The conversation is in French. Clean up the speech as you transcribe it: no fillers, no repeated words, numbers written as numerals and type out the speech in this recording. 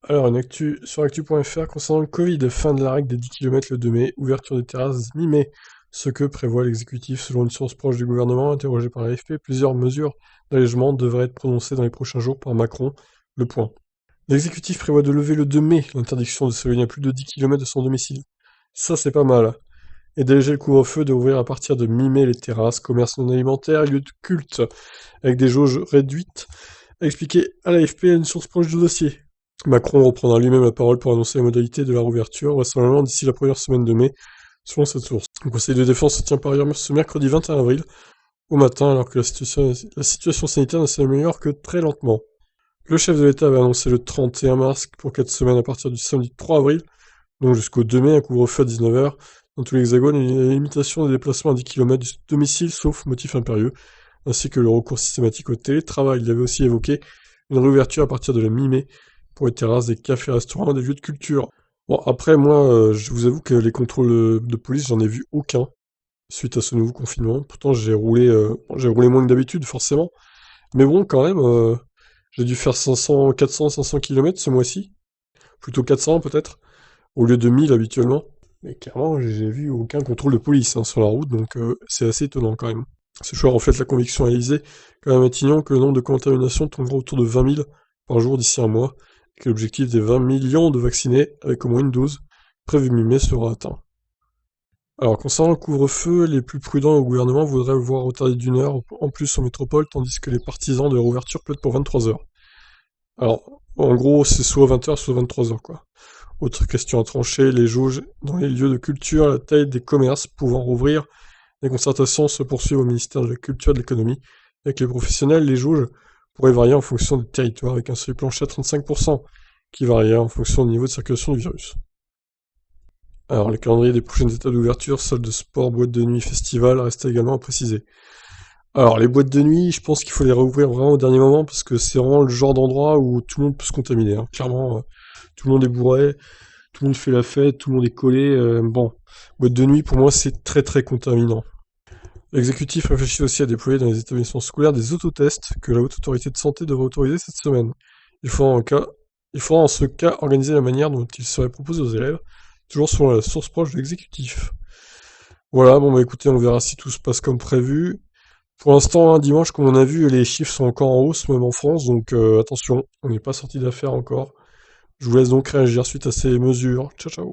Alors, une actu sur actu.fr concernant le Covid, fin de la règle des 10 km le 2 mai, ouverture des terrasses mi-mai. Ce que prévoit l'exécutif selon une source proche du gouvernement, interrogée par l'AFP, plusieurs mesures d'allègement devraient être prononcées dans les prochains jours par Macron. Le point. L'exécutif prévoit de lever le 2 mai l'interdiction de s'éloigner à plus de 10 km de son domicile. Ça, c'est pas mal. Et d'alléger le couvre-feu, de ouvrir à partir de mi-mai les terrasses, commerces non alimentaires, lieux de culte, avec des jauges réduites, a expliqué à l'AFP à une source proche du dossier. Macron reprendra lui-même la parole pour annoncer les modalités de la rouverture, vraisemblablement d'ici la première semaine de mai, selon cette source. Le Conseil de défense se tient par ailleurs ce mercredi 21 avril, au matin, alors que la situation sanitaire ne s'améliore que très lentement. Le chef de l'État avait annoncé le 31 mars pour 4 semaines à partir du samedi 3 avril, donc jusqu'au 2 mai, un couvre-feu à 19h, dans tout l'Hexagone et la limitation des déplacements à 10 km du domicile, sauf motif impérieux, ainsi que le recours systématique au télétravail. Il avait aussi évoqué une réouverture à partir de la mi-mai pour les terrasses des cafés, restaurants, des lieux de culture. Bon, après, moi, je vous avoue que les contrôles de police, j'en ai vu aucun suite à ce nouveau confinement. Pourtant, j'ai roulé moins que d'habitude, forcément. Mais bon, quand même, j'ai dû faire 500, 400, 500 km ce mois-ci. Plutôt 400 peut-être, au lieu de 1000 habituellement. Mais clairement, j'ai vu aucun contrôle de police sur la route, donc c'est assez étonnant quand même. Ce choix reflète la conviction à l'Élysée, quand même Matignon, que le nombre de contaminations tournera autour de 20 000 par jour d'ici un mois, et que l'objectif des 20 millions de vaccinés, avec au moins une dose, prévue mi-mai, sera atteint. Alors, concernant le couvre-feu, les plus prudents au gouvernement voudraient le voir retardé d'une heure en plus en métropole, tandis que les partisans de la réouverture plaident pour 23 heures. Alors, en gros, c'est soit 20 heures, soit 23 heures, quoi. Autre question à trancher, les jauges dans les lieux de culture, la taille des commerces pouvant rouvrir. Les concertations se poursuivent au ministère de la Culture et de l'Économie. Avec les professionnels, les jauges pourraient varier en fonction du territoire, avec un seuil plancher à 35%, qui variera en fonction du niveau de circulation du virus. Alors, le calendrier des prochaines étapes d'ouverture, salles de sport, boîtes de nuit, festivals, reste également à préciser. Alors, les boîtes de nuit, je pense qu'il faut les réouvrir vraiment au dernier moment, parce que c'est vraiment le genre d'endroit où tout le monde peut se contaminer, hein. Clairement, tout le monde est bourré, tout le monde fait la fête, tout le monde est collé. Bon, boîte de nuit, pour moi, c'est très très contaminant. L'exécutif réfléchit aussi à déployer dans les établissements scolaires des autotests que la Haute Autorité de Santé devrait autoriser cette semaine. Il faudra en ce cas organiser la manière dont il serait proposé aux élèves, toujours selon la source proche de l'exécutif. Voilà, bon bah écoutez, on verra si tout se passe comme prévu. Pour l'instant, dimanche, comme on a vu, les chiffres sont encore en hausse, même en France, donc attention, on n'est pas sorti d'affaire encore. Je vous laisse donc réagir suite à ces mesures. Ciao ciao.